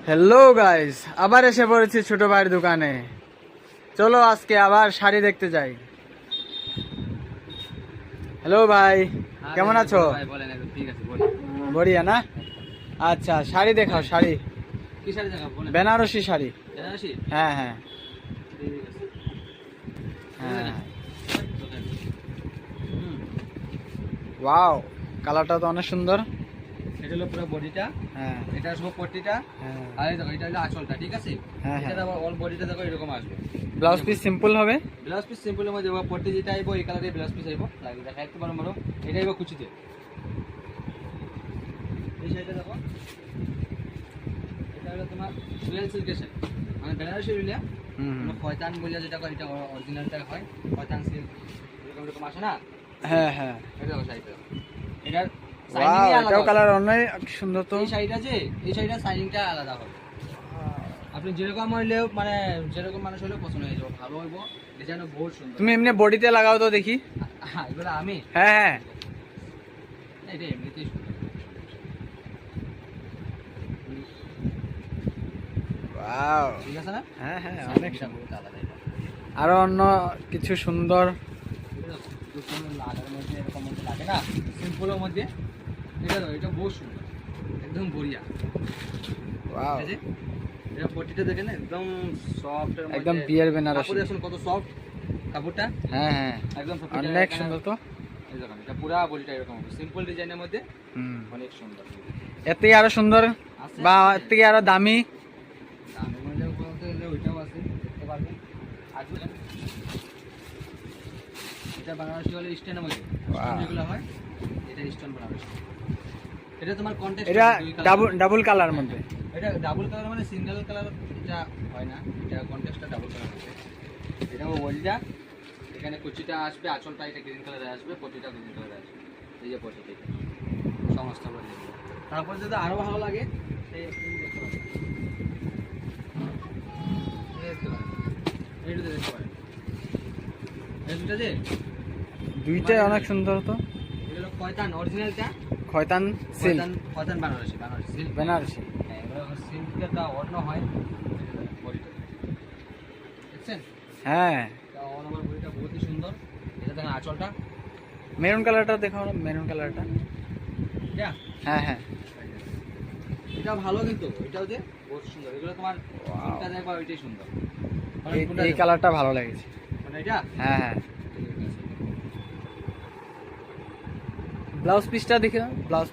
Hello guys, আবার এসে পড়েছি ছোট ভাইয়ের দোকানে। চলো আজকে আবার শাড়ি দেখতে যাই। হ্যালো ভাই, কেমন আছো? বড়িয়া না? আচ্ছা, শাড়ি দেখাও। শাড়ি কি শাড়ি দেখাবো বলেন? বেনারসি শাড়ি। বেনারসি? হ্যাঁ হ্যাঁ ঠিক আছে। হ্যাঁ। হুম, ওয়াও, কালারটা তো অনেক সুন্দর। এটা হলো পুরো বডিটা, হ্যাঁ এটা সব পট্টিটা, হ্যাঁ আর এই দেখো এটা হলো আঁচলটা, ঠিক আছে? হ্যাঁ হ্যাঁ। এটা আবার অল বডিটা দেখো এরকম আসবে। ব্লাউজ পিস সিম্পল হবে। ব্লাউজ পিস সিম্পলের মধ্যে দেবো, পট্টি যেটা আইবো এই কালারে ব্লাউজ পিস আইবো। লাগে দেখা একটু বড় বড়, এটা আইবো কুচিতে। এই শাড়িটা দেখো, এটা হলো তোমার সুয়েল সিল্কের শাড়ি, মানে বেনারসি রিলিয়া, হুম মানে খয়তান বলে যেটা হয়, এটা অরিজিনালটা হয় খয়তান সিল্ক, এরকম এরকম আসে না? হ্যাঁ হ্যাঁ। এটা দেখো শাড়িটা, এটার ওয়াও, সাইনিংই আলাদা এটাও হবে। কালার অনেক সুন্দর তো। এই শাড়িটা যে, এই শাড়িটা সাইনিংটা আলাদা হবে। আপনি যেরকম হইলেও, মানে যেরকম মানুষ হলেও পছন্দ হয়ে যাবে, ভালো হইব, ডিজাইনও বহুত সুন্দর। তুমি এমনি বডিতে লাগাও তো দেখি। এগুলো আমি হ্যাঁ হ্যাঁ। এটা এমনিতেই সুন্দর। ওয়াও, ঠিক আছে না? হ্যাঁ হ্যাঁ, অনেক সাইনিংটা সুন্দর। বহুত আলাদা এটা। আরো অন্য কিছু সুন্দর। এটা দেখো, দুটোর লাগার মধ্যে এরকম মধ্যে লাগে না, সিম্পলের মধ্যে। এটা দেখো, এটা বহুত সুন্দর, একদম বঢ়িয়া। ওয়াও, ঠিক আছে? এটা পট্টিটা দেখেন একদম সফট, এর একদম মধ্যে বিয়ের বেনারসি। কাপড় দেখুন কত সফট কাপড়টা, হ্যাঁ হ্যাঁ, একদম অনেক সুন্দর তো। এই দেখুন, এটা পুরা বডিটা এরকম হবে, সিম্পল ডিজাইনের মধ্যে হুম, অনেক সুন্দর। এর থেকে আরো সুন্দর আছে বা এর থেকে আরো দামি। দামি মূল্যে বলতে গেলে ওইটাও আছে, দেখতে পারবেন। আর বলেন, এটা বানারসি হলে স্টোনের মধ্যে, স্টোন যেগুলো হয়, এটা স্টোন বানারসি। এটা তোমার কন্টেক্সট, এটা ডাবল কালার মধ্যে। এটা ডাবল কালার, মানে সিঙ্গেল কালার এটা হয় না, এটা কন্টেক্সটটা ডাবল কালার হবে। এটা ওইটা, এখানে কুচিটা আসবে, আঁচলটা এটা গ্রিন কালারে আসবে, পটিটা গ্রিন কালারে আসবে। এই যে পটিটা, সমস্ত বলে। তারপর যদি আরো ভালো লাগে, এই দেখতে পাবেন, এই দেখতে পারেন, এই দুটো যে, দুইটাই অনেক সুন্দর তো। এটা হলো খয়তান অরিজিনালটা, খয়তান সিল্ক খয়তান বানারসি, বানারসি সিল্ক বেনারসি। হ্যাঁ, এবার সিল্কটা অন্য হয়। বডিটা দেখছেন, হ্যাঁ, এটা অল ওভার বডিটা বহুতই সুন্দর। এটা দেখেন আঁচলটা, মেরুন কালারটা দেখো, মেরুন কালারটা। এটা হ্যাঁ হ্যাঁ। এটা ভালো, কিন্তু এটাও যে বহুত সুন্দর। এগুলো তোমার কোনটা দেখবা ওইটাই সুন্দর। এই কালারটা ভালো লেগেছে। মানে এটা, হ্যাঁ হ্যাঁ। ব্লাউজ পিসটা দেখে, ব্লাউজ